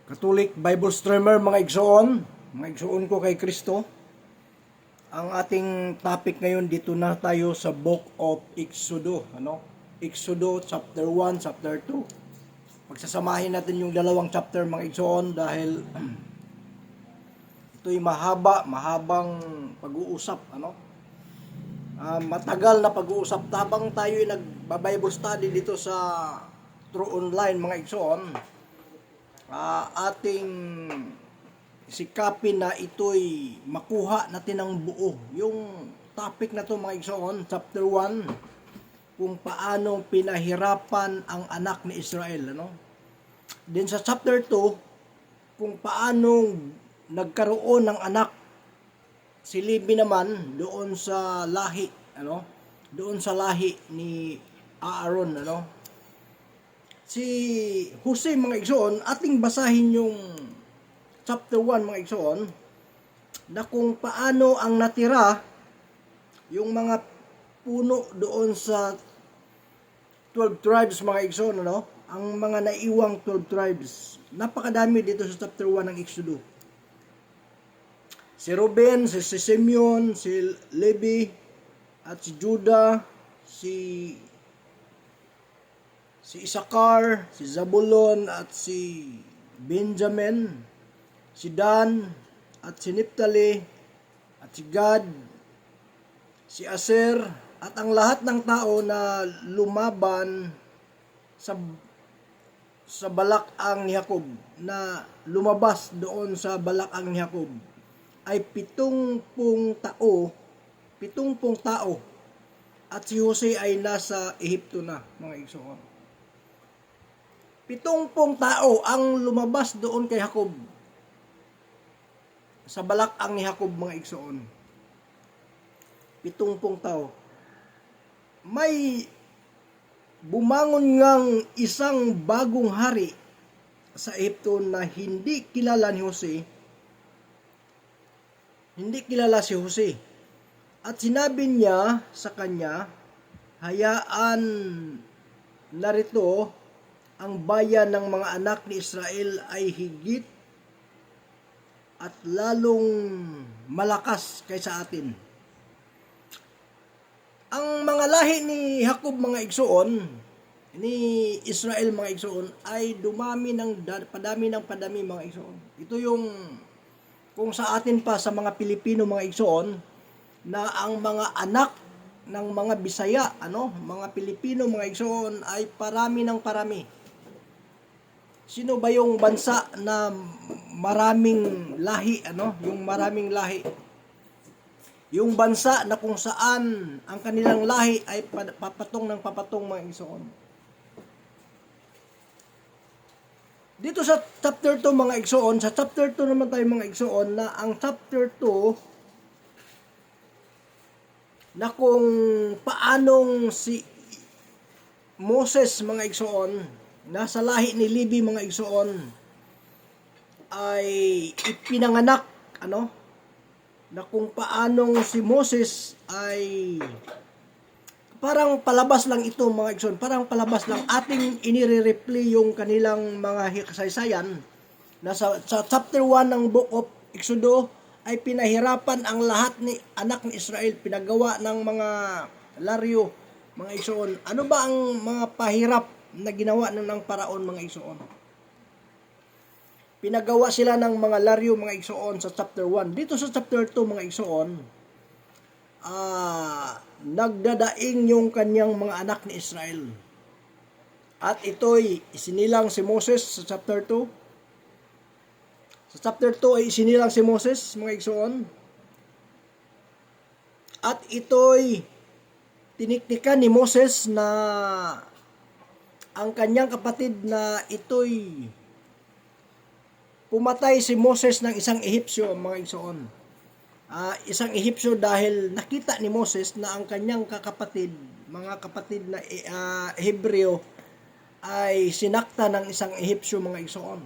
Catholic Bible Streamer, mga igsoon ko kay Kristo. Ang ating topic ngayon, dito na tayo sa Book of Exodus, Exodus chapter 1, chapter 2. Pagsasamahin natin yung dalawang chapter, mga igsoon, dahil ito'y mahabang pag-uusap, matagal na pag-uusap habang tayo'y nagba-Bible study dito sa True Online, mga igsoon. Ating sikapin na ito'y makuha natin ng buo. Yung topic na to, mga igsoon, chapter 1, kung paano pinahirapan ang anak ni Israel, Then sa chapter 2, kung paano nagkaroon ng anak si Levi naman doon sa lahi, doon sa lahi ni Aaron, Si Jose, mga igsoon, ating basahin yung chapter 1, mga igsoon, na kung paano ang natira yung mga puno doon sa 12 tribes, mga igsoon, ang mga naiwang 12 tribes. Napakadami dito sa chapter 1 ng Exodus. Si Ruben, si Simeon, si Levi, at si Judah, si Isakar, si Zabulon, at si Benjamin, si Dan, at si Naphtali, at si Gad, si Aser, at ang lahat ng tao na lumaban sa balakang ni Jacob, na lumabas doon sa balakang ni Jacob, ay 70 tao, at si Jose ay nasa Ehipto na, mga igsoon. 70 tao ang lumabas doon kay Jacob, sa balakang ni Jacob, mga igsoon. 70 tao. May bumangon ngang isang bagong hari sa Ehipto na hindi kilala ni Jose. Hindi kilala si Jose. At sinabi niya sa kanya, hayaan narito ang bayan ng mga anak ni Israel ay higit at lalong malakas kaysa atin. Ang mga lahi ni Jacob, mga igsoon, ni Israel, mga igsoon, ay padami ng padami, mga igsoon. Ito yung kung sa atin pa sa mga Pilipino, mga igsoon, na ang mga anak ng mga Bisaya, mga Pilipino, mga igsoon, ay parami ng parami. Sino ba yung bansa na maraming lahi, yung maraming lahi? Yung bansa na kung saan ang kanilang lahi ay papatong ng papatong, mga igsoon. Dito sa chapter 2, mga igsoon, sa chapter 2 naman tayo, mga igsoon, na ang chapter 2 na kung paanong si Moses, mga igsoon, nasa lahi ni Levi, mga igsoon, ay ipinanganak, na kung paanong si Moses ay parang palabas lang ito, mga igsoon, parang palabas lang, ating inire-replay yung kanilang mga kasaysayan na sa chapter 1 ng Book of Exodus ay pinahirapan ang lahat ni anak ni Israel, pinagawa ng mga laryo, mga igsoon. Ano ba ang mga pahirap na ginawa ng paraon, mga igsoon? Pinagawa sila ng mga laryo, mga igsoon, sa chapter 1. Dito sa chapter 2, mga igsoon, nagdadaing yung kanyang mga anak ni Israel. At ito'y isinilang si Moses sa chapter 2. Sa chapter 2 ay isinilang si Moses, mga igsoon. At ito'y tiniktikan ni Moses na ang kanyang kapatid na ito'y pumatay si Moses ng isang Ehipsyo, mga igsoon. Isang Ehipsyo dahil nakita ni Moses na ang kanyang mga kapatid na Hebreo ay sinakta ng isang Ehipsyo, mga igsoon.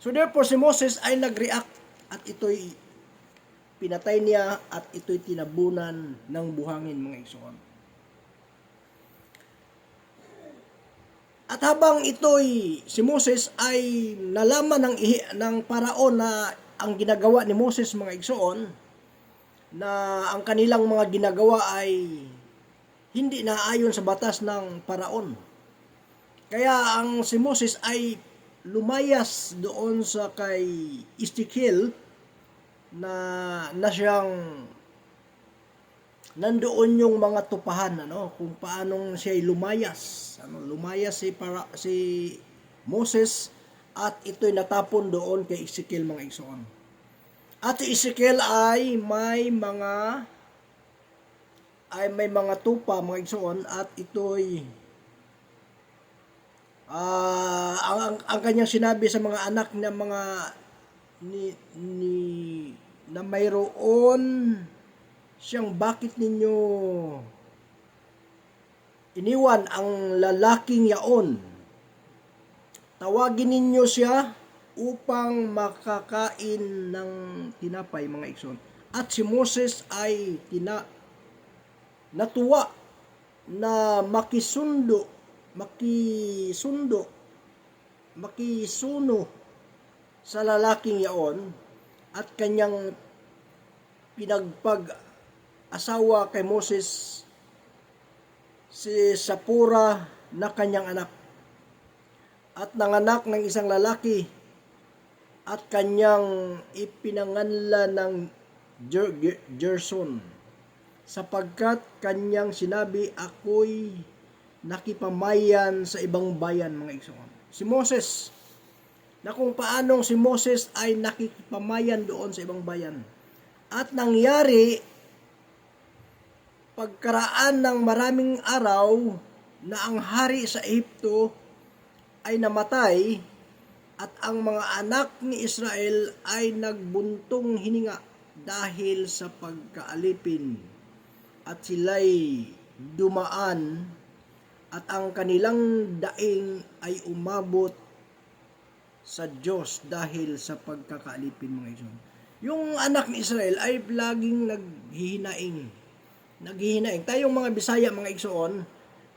So therefore si Moses ay nag-react at ito'y pinatay niya at ito'y tinabunan ng buhangin, mga igsoon. At habang si Moses ay nalaman ng paraon na ang ginagawa ni Moses mga igsoon, na ang kanilang mga ginagawa ay hindi naayon sa batas ng paraon. Kaya ang si Moses ay lumayas doon sa kay Ezekiel na siyang nandoon yung mga tupahan kung paanong siya lumayas. Lumayas si Moses at ito'y natapon doon kay Ezekiel mga igsoon. At si Ezekiel ay may mga tupa mga igsoon at ito'y ang kanyang sinabi sa mga anak na mga na mayroon siyang bakit ninyo iniwan ang lalaking yaon. Tawagin ninyo siya upang makakain ng tinapay mga igsoon. At si Moses ay natuwa na makisuno sa lalaking yaon at kanyang pinagpag-asawa kay Moses si Sapura na kanyang anak. At nanganak ng isang lalaki at kanyang ipinanganlan ng Gerson sapagkat kanyang sinabi, ako'y nakipamayan sa ibang bayan mga igsoon. Si Moses, na kung paanong si Moses ay nakikipamayan doon sa ibang bayan. At nangyari, pagkaraan ng maraming araw na ang hari sa Ehipto ay namatay at ang mga anak ni Israel ay nagbuntong hininga dahil sa pagkaalipin at sila'y dumaan at ang kanilang daing ay umabot sa Diyos dahil sa pagkakaalipin mga igsoon. Yung anak ni Israel ay laging naghihinaing. Tayong mga Bisaya mga igsoon,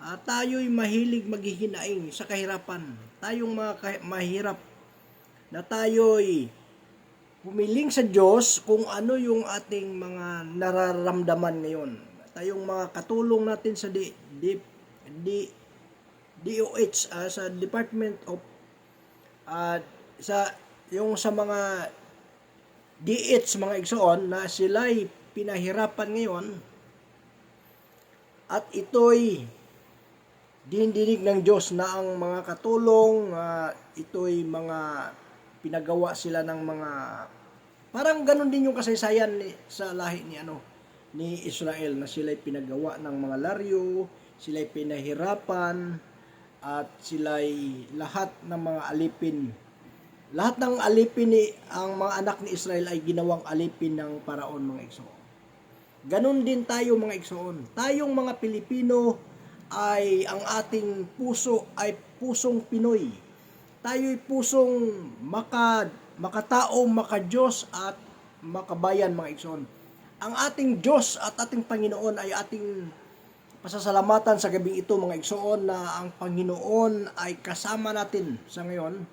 tayo'y mahilig maghihinaing sa kahirapan. Tayong mga mahirap na tayo'y pumiling sa Diyos kung ano yung ating mga nararamdaman ngayon. Tayong mga katulong natin sa DOH, sa Department of sa mga DH mga igsoon na sila'y pinahirapan ngayon at ito'y dinidinig ng Diyos na ang mga katulong, ito'y mga pinagawa sila ng mga parang ganun din yung kasaysayan sa lahi ni Israel na sila'y pinagawa ng mga laryo, sila'y pinahirapan at sila'y lahat ng mga alipin. Lahat ng alipin ang mga anak ni Israel ay ginawang alipin ng paraon mga igsoon. Ganun din tayo mga igsoon. Tayong mga Pilipino ay ang ating puso ay pusong Pinoy. Tayo'y pusong makatao, makadiyos at makabayan mga igsoon. Ang ating Diyos at ating Panginoon ay ating pasasalamatan sa gabing ito mga igsoon na ang Panginoon ay kasama natin sa ngayon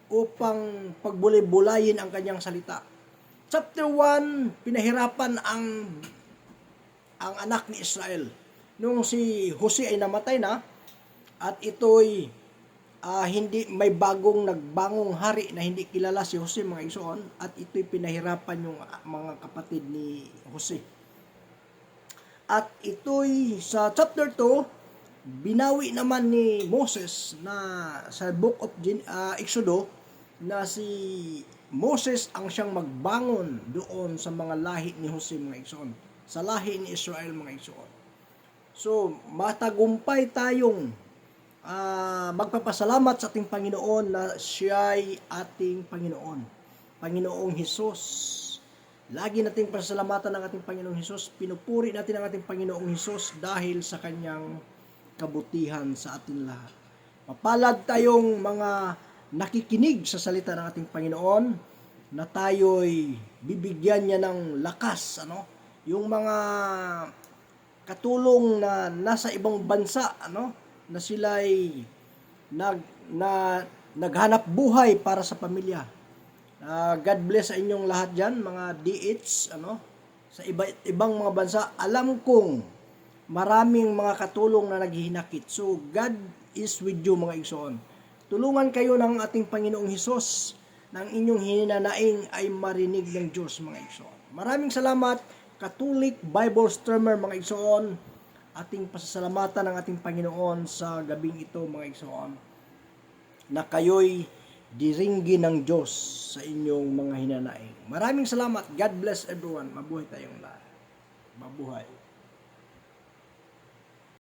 upang pagbulay-bulayin ang kanyang salita. Chapter 1, pinahirapan ang anak ni Israel. Nung si Jose ay namatay na at ito'y hindi may bagong nagbangong hari na hindi kilala si Jose mga igsoon at ito'y pinahirapan yung mga kapatid ni Jose. At ito'y sa chapter 2 binawi naman ni Moses na sa book of Exodus na si Moses ang siyang magbangon doon sa mga lahi ni Jose mga igsoon, sa lahi ni Israel mga igsoon. So matagumpay tayong magpapasalamat sa ating Panginoon na siya'y ating Panginoon, Panginoong Hesus. Lagi nating pasalamatan ng ating Panginoong Hesus. Pinupuri natin ang ating Panginoong Hesus dahil sa kanyang kabutihan sa ating lahat. Mapalad tayong mga nakikinig sa salita ng ating Panginoon na tayo'y bibigyan niya ng lakas. Yung mga katulong na nasa ibang bansa, na sila'y nag na naghanap buhay para sa pamilya. God bless sa inyong lahat diyan, mga DH, sa ibang mga bansa. Alam kong maraming mga katulong na naghihinakit. So God is with you, mga igsoon. Tulungan kayo ng ating Panginoong Hesus na ang inyong hinanaing ay marinig ng Diyos, mga igsoon. Maraming salamat, Catholic Bible Streamer, mga igsoon. Ating pasasalamatan ng ating Panginoon sa gabing ito, mga igsoon, na kayo'y diringgin ng Diyos sa inyong mga hinanaing. Maraming salamat. God bless everyone. Mabuhay tayong lahat. Mabuhay.